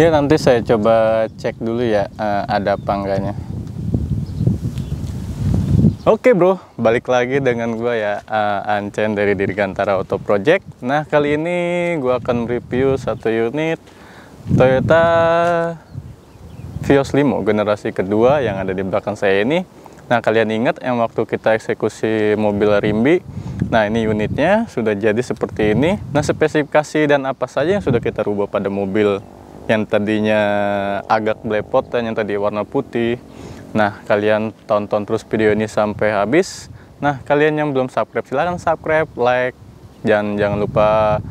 Ya, nanti saya coba cek dulu ya, ada apa enggaknya. Oke bro, balik lagi dengan gua ya, Ancen dari Dirgantara Auto Project. Nah, kali ini gua akan review satu unit Toyota Vios Limo generasi kedua yang ada di belakang saya ini. Nah, kalian ingat yang waktu kita eksekusi mobil Rimbi? Nah, ini unitnya sudah jadi seperti ini. Nah, spesifikasi dan apa saja yang sudah kita rubah pada mobil yang tadinya agak belepotan, yang tadi warna putih. Nah, kalian tonton terus video ini sampai habis. Nah, kalian yang belum subscribe, silahkan subscribe, like, jangan lupa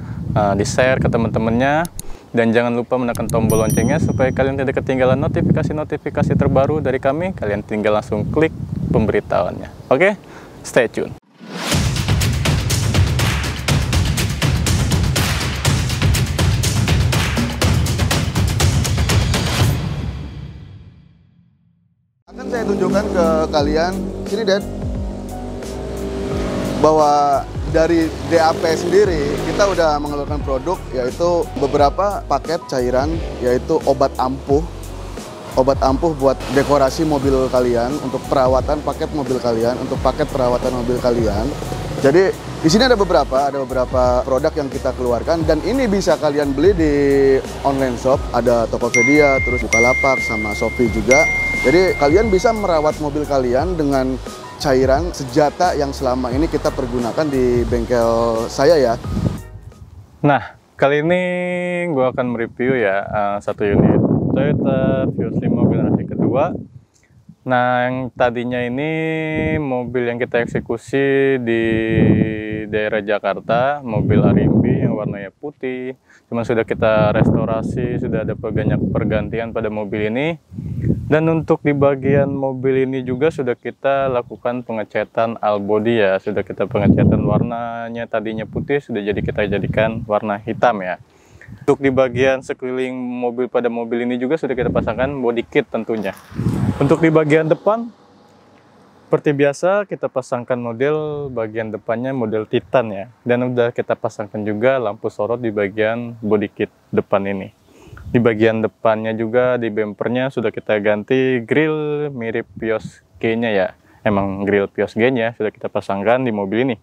di-share ke teman-temannya. Dan jangan lupa menekan tombol loncengnya supaya kalian tidak ketinggalan notifikasi-notifikasi terbaru dari kami. Kalian tinggal langsung klik pemberitahuannya. Oke, stay tune. Akan saya tunjukkan ke kalian, sini Dad, bahwa dari DAP sendiri kita udah mengeluarkan produk, yaitu beberapa paket cairan, yaitu obat ampuh buat dekorasi mobil kalian, untuk perawatan paket mobil kalian, untuk paket perawatan mobil kalian. Jadi di sini ada beberapa produk yang kita keluarkan, dan ini bisa kalian beli di online shop, ada Tokopedia, terus Bukalapak, sama Shopee juga. Jadi kalian bisa merawat mobil kalian dengan cairan Sejata yang selama ini kita pergunakan di bengkel saya ya. Nah, kali ini gue akan mereview ya satu unit Toyota Vios Limo generasi kedua. Nah, yang tadinya ini mobil yang kita eksekusi di daerah Jakarta, mobil Arimbi yang warnanya putih. Cuma sudah kita restorasi, sudah ada pergantian pada mobil ini. Dan untuk di bagian mobil ini juga sudah kita lakukan pengecatan all body ya. Sudah kita pengecatan warnanya tadinya putih, sudah kita jadikan warna hitam ya. Untuk di bagian sekeliling mobil pada mobil ini juga sudah kita pasangkan body kit tentunya. Untuk di bagian depan, seperti biasa kita pasangkan model bagian depannya model Titan ya. Dan udah kita pasangkan juga lampu sorot di bagian body kit depan ini. Di bagian depannya juga di bumpernya sudah kita ganti grill mirip Vios G-nya ya. Emang grill Vios G-nya sudah kita pasangkan di mobil ini.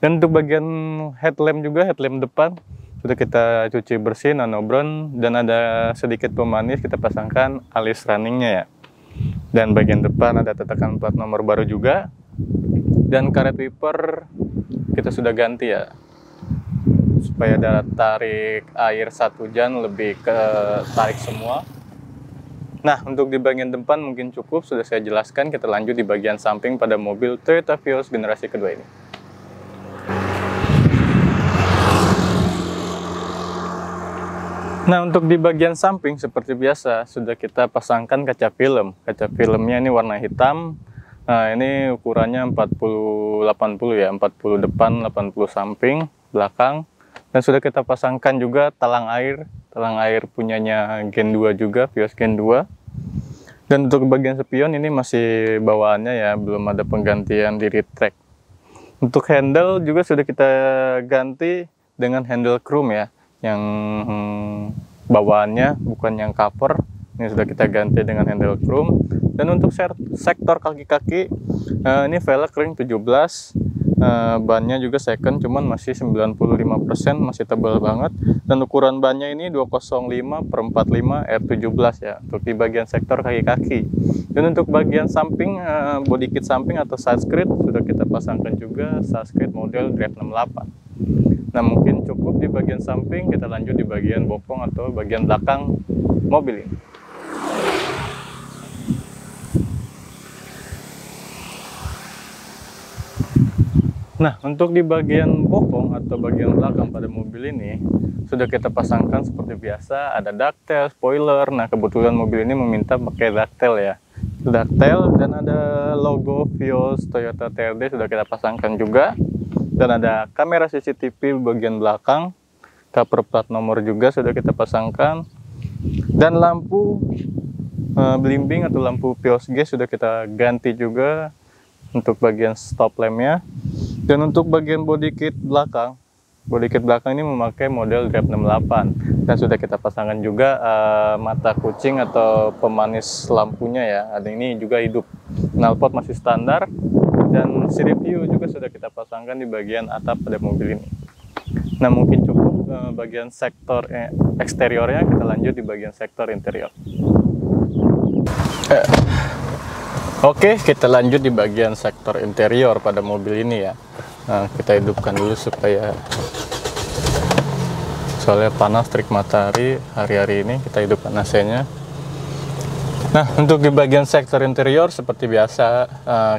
Dan untuk bagian headlamp juga, headlamp depan sudah kita cuci bersih nano brown, dan ada sedikit pemanis kita pasangkan alis runningnya ya. Dan bagian depan ada tetakan plat nomor baru juga. Dan karet wiper kita sudah ganti ya, supaya ada tarik air saat hujan lebih ke tarik semua. Nah, untuk di bagian depan mungkin cukup sudah saya jelaskan. Kita lanjut di bagian samping pada mobil Toyota Vios generasi kedua ini. Nah, untuk di bagian samping seperti biasa sudah kita pasangkan kaca film. Kaca filmnya ini warna hitam. Nah, ini ukurannya 40-80 ya, 40 depan, 80 samping, belakang. Dan sudah kita pasangkan juga talang air punyanya Gen 2 juga, Vios Gen 2. Dan untuk bagian spion ini masih bawaannya ya, belum ada penggantian di retract. Untuk handle juga sudah kita ganti dengan handle chrome ya, yang bawaannya bukan yang cover. Ini sudah kita ganti dengan handle chrome. Dan untuk sektor kaki-kaki, ini velg ring 17. Bannya juga second, cuman masih 95%, masih tebal banget. Dan ukuran bannya ini 205/45 R17 ya, untuk di bagian sektor kaki-kaki. Dan untuk bagian samping, body kit samping atau side skirt sudah kita pasangkan juga side skirt model Drive 68. Nah, mungkin cukup di bagian samping, kita lanjut di bagian bokong atau bagian belakang mobil ini. Nah, untuk di bagian bokong atau bagian belakang pada mobil ini sudah kita pasangkan seperti biasa, ada ductile, spoiler. Nah, kebetulan mobil ini meminta pakai ductile ya. Ductile, dan ada logo Vios Toyota TRD sudah kita pasangkan juga. Dan ada kamera CCTV bagian belakang, cover plat nomor juga sudah kita pasangkan. Dan lampu belimbing atau lampu Vios G sudah kita ganti juga untuk bagian stop lampnya. Dan untuk bagian body kit belakang ini memakai model Drive 68. Dan sudah kita pasangkan juga mata kucing atau pemanis lampunya ya. Ada ini juga hidup. Knalpot masih standar dan CPU juga sudah kita pasangkan di bagian atap pada mobil ini. Nah, mungkin cukup bagian sektor eksteriornya, kita lanjut di bagian sektor interior. Oke, kita lanjut di bagian sektor interior pada mobil ini ya. Nah, kita hidupkan dulu supaya soalnya panas terik matahari hari-hari ini, kita hidupkan AC-nya. Nah, untuk di bagian sektor interior seperti biasa,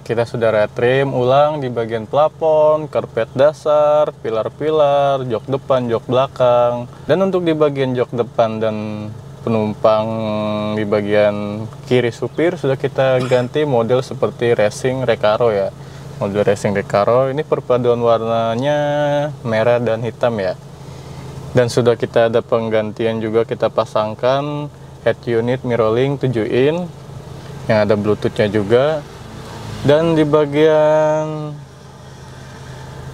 kita sudah retrim ulang di bagian plafon, karpet dasar, pilar-pilar, jok depan, jok belakang. Dan untuk di bagian jok depan dan penumpang di bagian kiri supir sudah kita ganti model seperti Racing Recaro ya. Model Racing Recaro ini perpaduan warnanya merah dan hitam ya. Dan sudah kita ada penggantian juga, kita pasangkan head unit mirroring 7 in yang ada bluetoothnya juga. Dan di bagian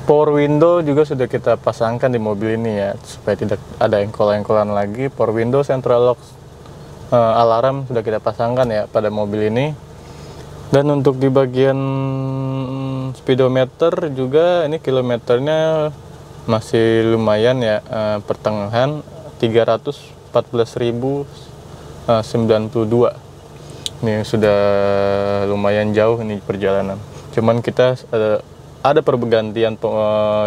power window juga sudah kita pasangkan di mobil ini ya, supaya tidak ada engkol-engkolan lagi. Power window, central lock, alarm sudah kita pasangkan ya pada mobil ini. Dan untuk di bagian speedometer juga ini kilometernya masih lumayan ya, pertengahan 314.092. Ini sudah lumayan jauh ini perjalanan. Cuman kita ada pergantian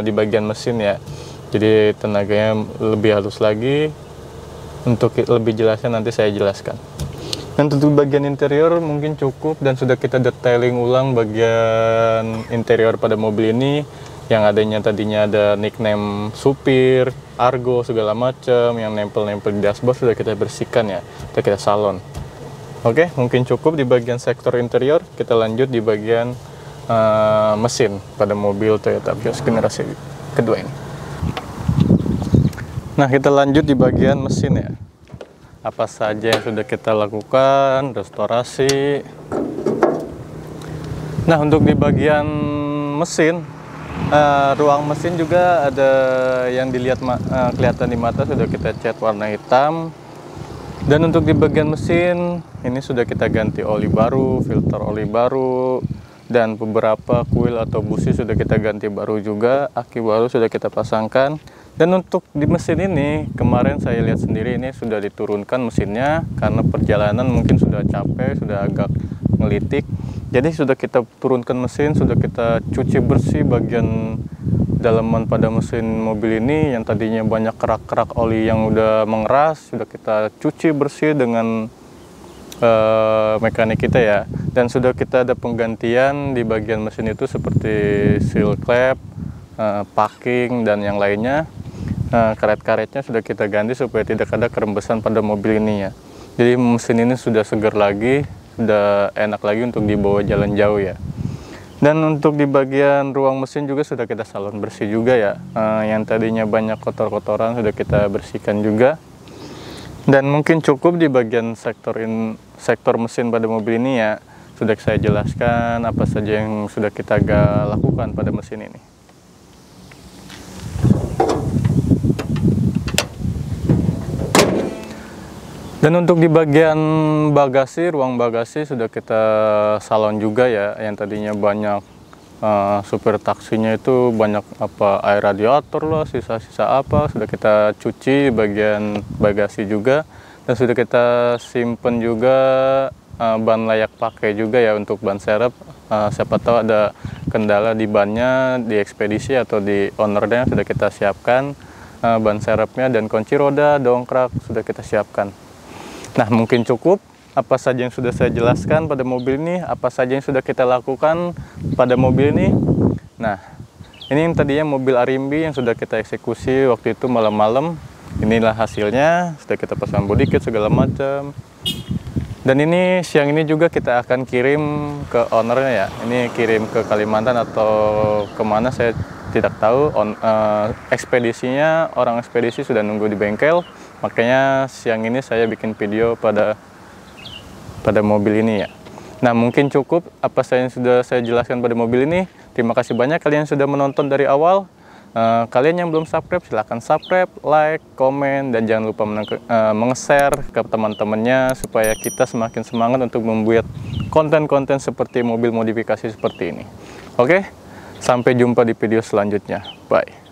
di bagian mesin ya, jadi tenaganya lebih halus lagi. Untuk lebih jelasnya nanti saya jelaskan. Dan untuk bagian interior mungkin cukup, dan sudah kita detailing ulang bagian interior pada mobil ini. Yang adanya tadinya ada nickname supir, argo, segala macam yang nempel-nempel di dashboard sudah kita bersihkan ya, kita salon. Oke, mungkin cukup di bagian sektor interior. Kita lanjut di bagian mesin pada mobil Toyota Vios generasi kedua ini. Nah, kita lanjut di bagian mesin ya. Apa saja yang sudah kita lakukan, restorasi. Nah, untuk di bagian mesin, ruang mesin juga ada yang dilihat kelihatan di mata, sudah kita cat warna hitam. Dan untuk di bagian mesin ini sudah kita ganti oli baru, filter oli baru, dan beberapa kuil atau busi sudah kita ganti baru juga. Aki baru sudah kita pasangkan. Dan untuk di mesin ini kemarin saya lihat sendiri ini sudah diturunkan mesinnya karena perjalanan mungkin sudah capek, sudah agak ngelitik. Jadi sudah kita turunkan mesin, sudah kita cuci bersih bagian dalaman pada mesin mobil ini yang tadinya banyak kerak-kerak oli yang udah mengeras, sudah kita cuci bersih dengan mekanik kita ya. Dan sudah kita ada penggantian di bagian mesin itu seperti seal clamp, packing dan yang lainnya. Karet-karetnya sudah kita ganti supaya tidak ada kerembesan pada mobil ini ya. Jadi mesin ini sudah segar lagi, sudah enak lagi untuk dibawa jalan jauh ya. Dan untuk di bagian ruang mesin juga sudah kita salon bersih juga ya. Yang tadinya banyak kotor-kotoran sudah kita bersihkan juga. Dan mungkin cukup di bagian sektor mesin pada mobil ini ya. Sudah saya jelaskan apa saja yang sudah kita lakukan pada mesin ini. Dan untuk di bagian bagasi, ruang bagasi sudah kita salon juga ya. Yang tadinya banyak supir taksinya itu banyak air radiator lah, sisa-sisa apa, sudah kita cuci bagian bagasi juga. Dan sudah kita simpen juga ban layak pakai juga ya untuk ban serep. Siapa tahu ada kendala di bannya, di ekspedisi atau di ownernya sudah kita siapkan ban serepnya, dan kunci roda, dongkrak sudah kita siapkan. Nah, mungkin cukup apa saja yang sudah saya jelaskan pada mobil ini, apa saja yang sudah kita lakukan pada mobil ini. Nah, ini yang tadinya mobil Arimbi yang sudah kita eksekusi waktu itu malam-malam. Inilah hasilnya, sudah kita pasang body kit segala macam. Dan ini siang ini juga kita akan kirim ke ownernya ya. Ini kirim ke Kalimantan atau kemana saya tidak tahu. Ekspedisinya, orang ekspedisi sudah nunggu di bengkel. Makanya siang ini saya bikin video pada mobil ini ya. Nah, mungkin cukup apa yang sudah saya jelaskan pada mobil ini. Terima kasih banyak kalian sudah menonton dari awal. Kalian yang belum subscribe, silahkan subscribe, like, komen, dan jangan lupa menge-share ke teman-temannya supaya kita semakin semangat untuk membuat konten-konten seperti mobil modifikasi seperti ini. Oke, sampai jumpa di video selanjutnya. Bye.